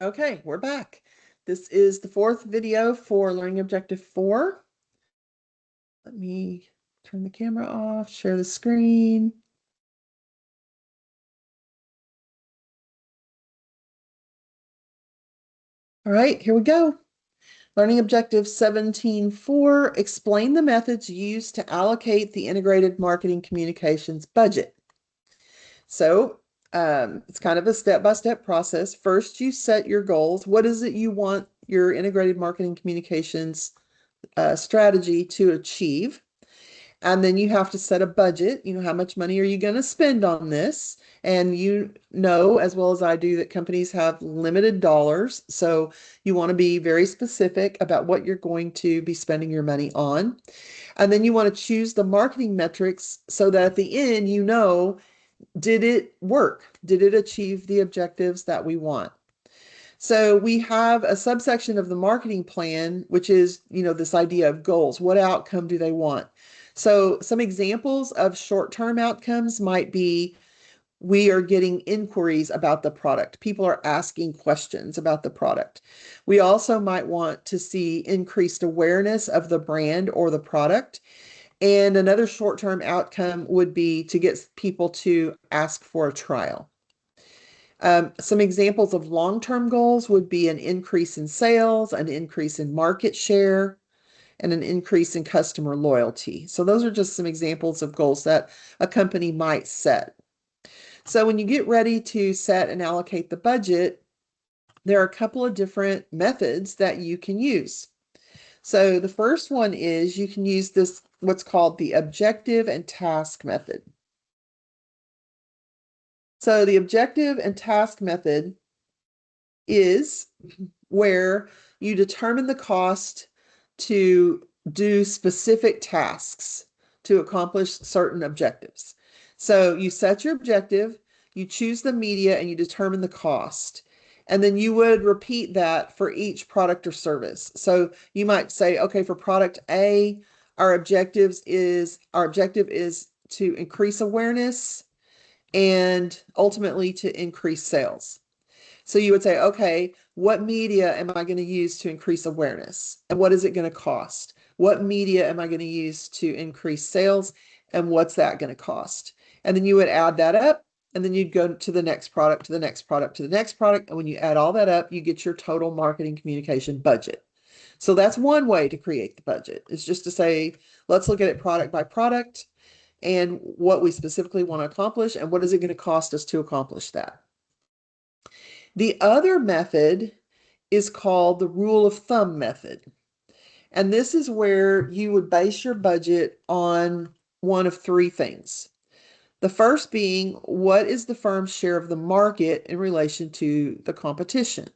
Okay, we're back. This is the fourth video for Learning Objective 4. Let me turn the camera off, share the screen. All right, here we go. Learning Objective 17.4, explain the methods used to allocate the integrated marketing communications budget. So it's kind of a step-by-step process. First, you set your goals. What is it you want your integrated marketing communications strategy to achieve? And then you have to set a budget. You know, how much money are you going to spend on this? And you know, as well as I do, that companies have limited dollars. So you want to be very specific about what you're going to be spending your money on. And then you want to choose the marketing metrics so that at the end, you know, did it work? Did it achieve the objectives that we want? So we have a subsection of the marketing plan, which is, you know, this idea of goals. What outcome do they want? So some examples of short-term outcomes might be we are getting inquiries about the product. People are asking questions about the product. We also might want to see increased awareness of the brand or the product. And another short-term outcome would be to get people to ask for a trial. Some examples of long-term goals would be an increase in sales, an increase in market share, and an increase in customer loyalty. So those are just some examples of goals that a company might set. So when you get ready to set and allocate the budget, there are a couple of different methods that you can use. So the first one is you can use this, what's called the objective and task method. So the objective and task method is where you determine the cost to do specific tasks to accomplish certain objectives. So you set your objective, you choose the media, and you determine the cost. And then you would repeat that for each product or service. So you might say, okay, for product A, our objective is to increase awareness and ultimately to increase sales. So you would say, okay, what media am I going to use to increase awareness? And what is it going to cost? What media am I going to use to increase sales? And what's that going to cost? And then you would add that up, and then you'd go to the next product, to the next product, to the next product. And when you add all that up, you get your total marketing communication budget. So that's one way to create the budget. It's just to say, let's look at it product by product and what we specifically want to accomplish and what is it going to cost us to accomplish that. The other method is called the rule of thumb method. And this is where you would base your budget on one of three things. The first being, what is the firm's share of the market in relation to the competition?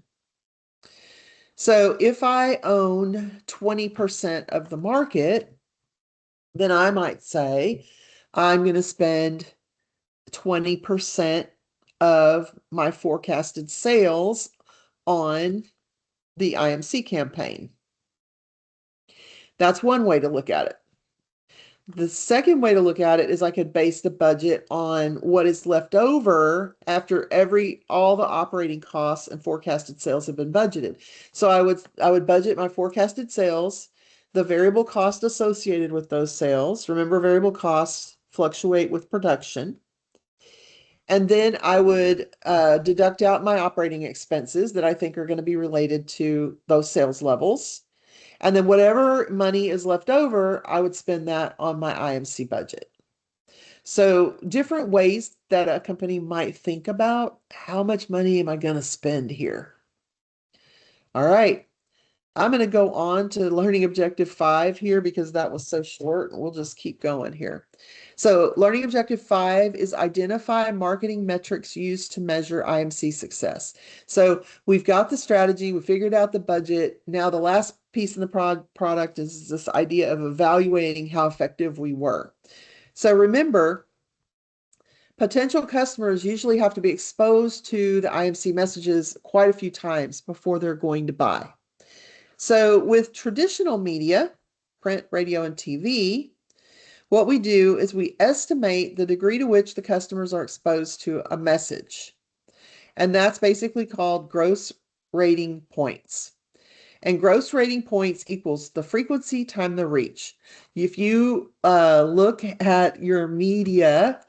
So if I own 20% of the market, then I might say I'm going to spend 20% of my forecasted sales on the IMC campaign. That's one way to look at it. The second way to look at it is I could base the budget on what is left over after all the operating costs and forecasted sales have been budgeted. So I would budget my forecasted sales, the variable cost associated with those sales. Remember, variable costs fluctuate with production. And then I would deduct out my operating expenses that I think are going to be related to those sales levels. And then whatever money is left over, I would spend that on my IMC budget. So different ways that a company might think about how much money am I going to spend here? All right. I'm going to go on to learning objective 5 here because that was so short. We'll just keep going here. So learning objective 5 is identify marketing metrics used to measure IMC success. So we've got the strategy, we figured out the budget. Now the last piece in the product is this idea of evaluating how effective we were. So remember, potential customers usually have to be exposed to the IMC messages quite a few times before they're going to buy. So with traditional media, print, radio, and TV, what we do is we estimate the degree to which the customers are exposed to a message. And that's basically called gross rating points. And gross rating points equals the frequency times the reach. If you look at your media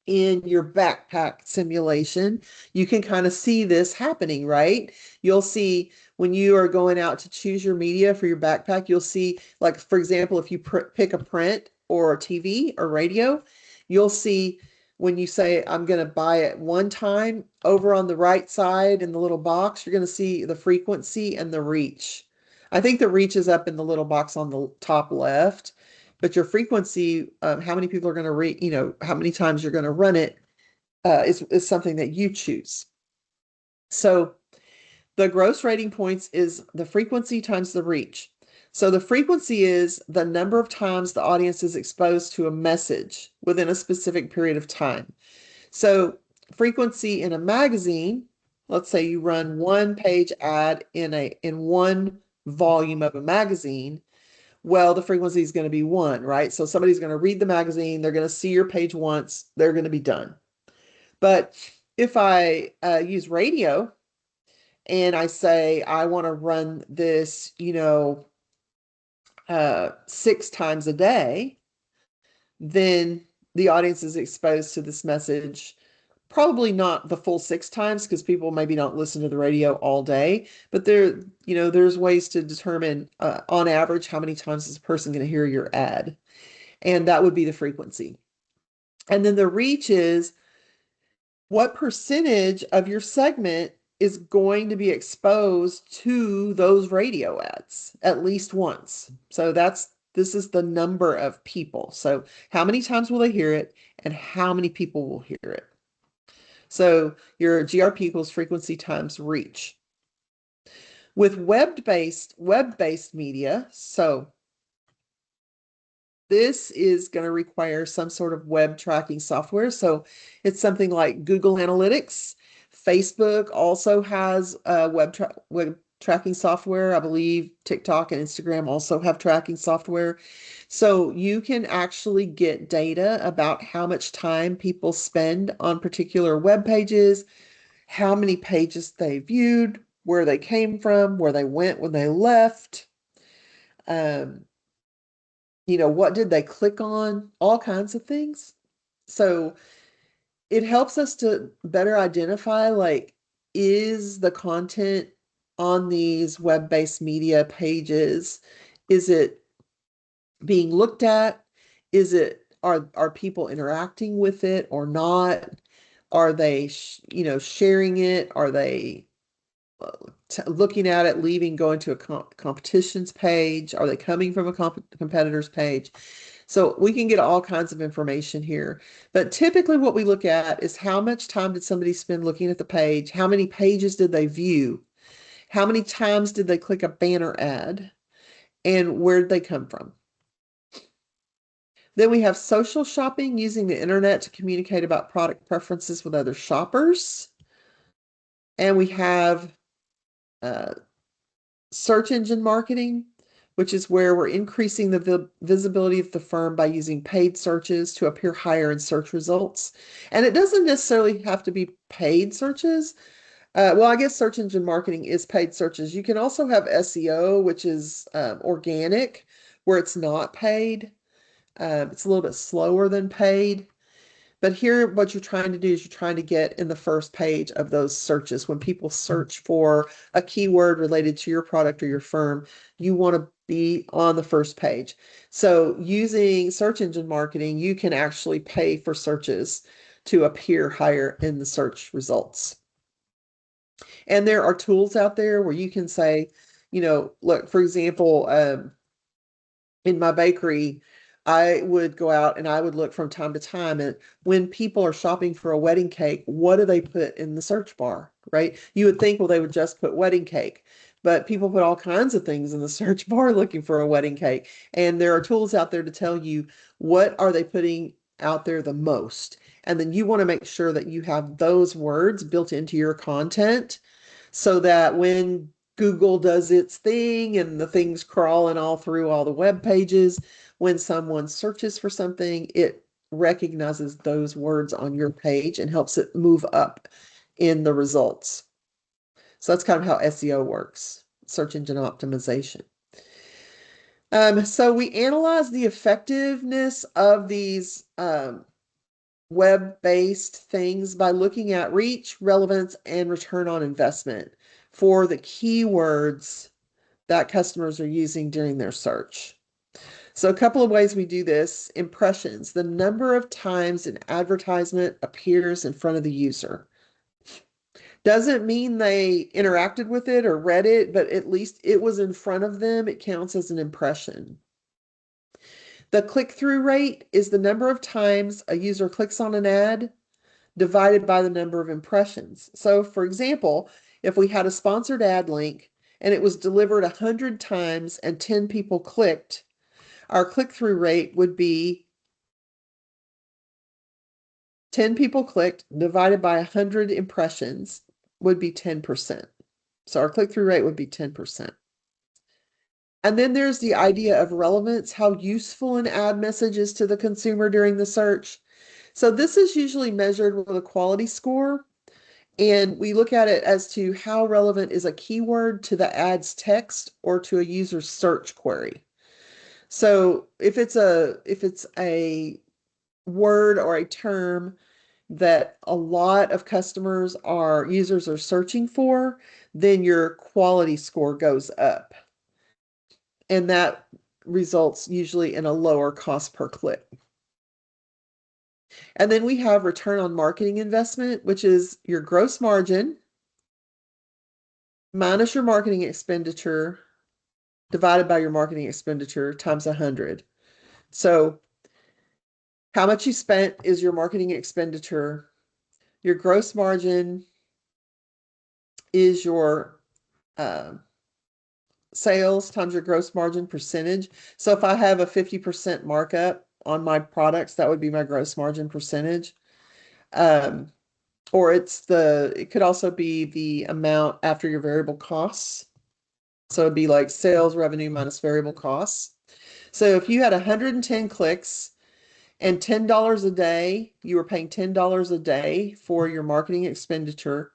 in your backpack simulation, you can kind of see this happening, right? You'll see when you are going out to choose your media for your backpack, you'll see, like, for example, if you pick a print or a TV or radio, you'll see when you say, I'm going to buy it one time, over on the right side in the little box, you're going to see the frequency and the reach. I think the reach is up in the little box on the top left, but your frequency, how many people are going to read, how many times you're going to run it, is something that you choose. So the gross rating points is the frequency times the reach. So the frequency is the number of times the audience is exposed to a message within a specific period of time. So frequency in a magazine, let's say you run one page ad in one volume of a magazine, well, the frequency is going to be 1, right? So somebody's going to read the magazine, they're going to see your page once, they're going to be done. But if I use radio and I say I want to run this, 6 times a day, then the audience is exposed to this message, probably not the full 6 times, because people maybe don't listen to the radio all day, but there's ways to determine on average how many times is a person going to hear your ad, and that would be the frequency. And then the reach is what percentage of your segment is going to be exposed to those radio ads at least once. So this is the number of people. So how many times will they hear it, and how many people will hear it? So your GRP equals frequency times reach. With web-based media, so this is going to require some sort of web tracking software. So it's something like Google Analytics. Facebook also has web tracking software. I believe TikTok and Instagram also have tracking software. So you can actually get data about how much time people spend on particular web pages, how many pages they viewed, where they came from, where they went when they left, what did they click on, all kinds of things. So it helps us to better identify, like, is the content on these web-based media pages, is it being looked at? Are people interacting with it or not? Are they, sharing it? Are they looking at it, leaving, going to a competition's page? Are they coming from a competitor's page? So we can get all kinds of information here. But typically what we look at is how much time did somebody spend looking at the page? How many pages did they view? How many times did they click a banner ad? And where did they come from? Then we have social shopping, using the internet to communicate about product preferences with other shoppers. And we have search engine marketing, which is where we're increasing the visibility of the firm by using paid searches to appear higher in search results. And it doesn't necessarily have to be paid searches. Well, I guess search engine marketing is paid searches. You can also have SEO, which is organic, where it's not paid. It's a little bit slower than paid. But here, what you're trying to do is you're trying to get in the first page of those searches. When people search for a keyword related to your product or your firm, you want to be on the first page. So using search engine marketing, you can actually pay for searches to appear higher in the search results. And there are tools out there where you can say, look, for example, in my bakery, I would go out and I would look from time to time, and when people are shopping for a wedding cake, what do they put in the search bar, right? You would think, well, they would just put wedding cake, but people put all kinds of things in the search bar looking for a wedding cake. And there are tools out there to tell you what are they putting out there the most. And then you want to make sure that you have those words built into your content so that when Google does its thing and the thing's crawling all through all the web pages, when someone searches for something, it recognizes those words on your page and helps it move up in the results. So that's kind of how SEO works, search engine optimization. So we analyze the effectiveness of these web-based things by looking at reach, relevance, and return on investment for the keywords that customers are using during their search. So a couple of ways we do this: impressions, the number of times an advertisement appears in front of the user. Doesn't mean they interacted with it or read it, but at least it was in front of them. It counts as an impression. The click-through rate is the number of times a user clicks on an ad divided by the number of impressions. So for example, if we had a sponsored ad link and it was delivered 100 times and 10 people clicked, our click-through rate would be 10 people clicked divided by 100 impressions would be 10%. So our click-through rate would be 10%. And then there's the idea of relevance, how useful an ad message is to the consumer during the search. So this is usually measured with a quality score, and we look at it as to how relevant is a keyword to the ad's text or to a user's search query. So if it's a word or a term that a lot of users are searching for, then your quality score goes up. And that results usually in a lower cost per click. And then we have return on marketing investment, which is your gross margin minus your marketing expenditure divided by your marketing expenditure times 100. So how much you spent is your marketing expenditure. Your gross margin is your sales times your gross margin percentage. So if I have a 50% markup on my products, that would be my gross margin percentage. Or it could also be the amount after your variable costs. So it'd be like sales revenue minus variable costs. So if you had 110 clicks and $10 a day, you were paying $10 a day for your marketing expenditure,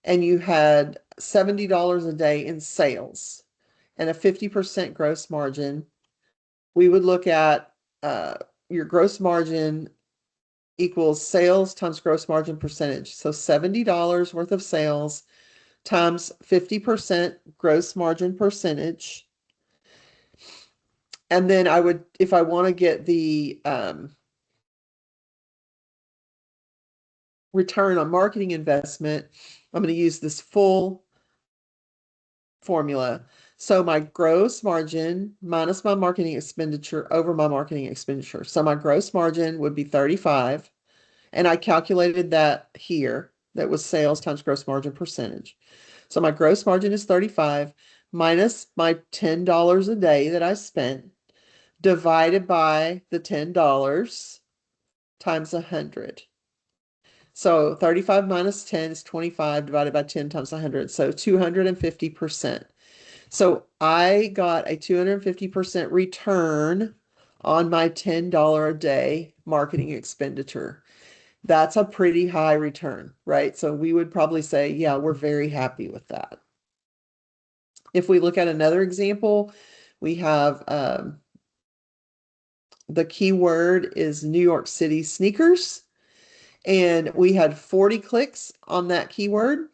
and you had $70 a day in sales and a 50% gross margin, we would look at your gross margin equals sales times gross margin percentage. So $70 worth of sales times 50% gross margin percentage. And then if I want to get the return on marketing investment, I'm going to use this full formula. So my gross margin minus my marketing expenditure over my marketing expenditure. So my gross margin would be 35. And I calculated that here. That was sales times gross margin percentage. So my gross margin is 35 minus my $10 a day that I spent divided by the $10 times 100. So 35 minus 10 is 25 divided by 10 times 100. So 250%. So I got a 250% return on my $10 a day marketing expenditure. That's a pretty high return, right? So we would probably say, yeah, we're very happy with that. If we look at another example, we have the keyword is New York City sneakers, and we had 40 clicks on that keyword.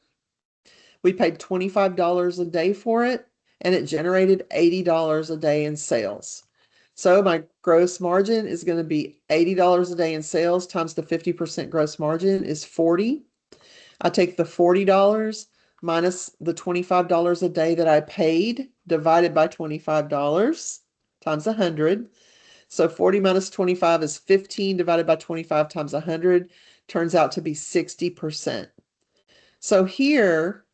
We paid $25 a day for it, and it generated $80 a day in sales. So my gross margin is going to be $80 a day in sales times the 50% gross margin is 40. I take the $40 minus the $25 a day that I paid divided by $25 times 100. So 40 minus 25 is 15 divided by 25 times 100 turns out to be 60%. So here,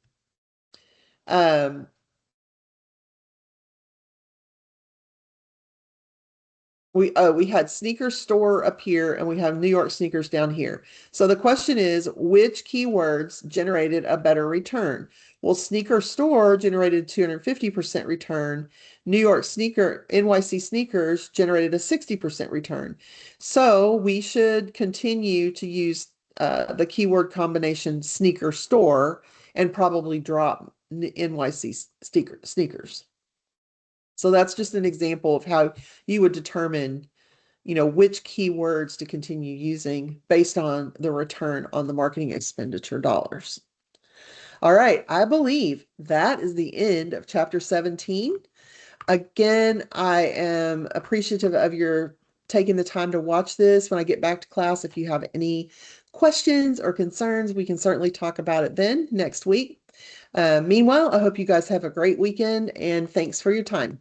we had sneaker store up here and we have New York sneakers down here. So the question is, which keywords generated a better return? Well, sneaker store generated 250% return. NYC sneakers generated a 60% return. So we should continue to use the keyword combination sneaker store and probably drop NYC sneakers. So that's just an example of how you would determine, which keywords to continue using based on the return on the marketing expenditure dollars. All right, I believe that is the end of chapter 17. Again, I am appreciative of your taking the time to watch this. When I get back to class, if you have any questions or concerns, we can certainly talk about it then next week. Meanwhile, I hope you guys have a great weekend, and thanks for your time.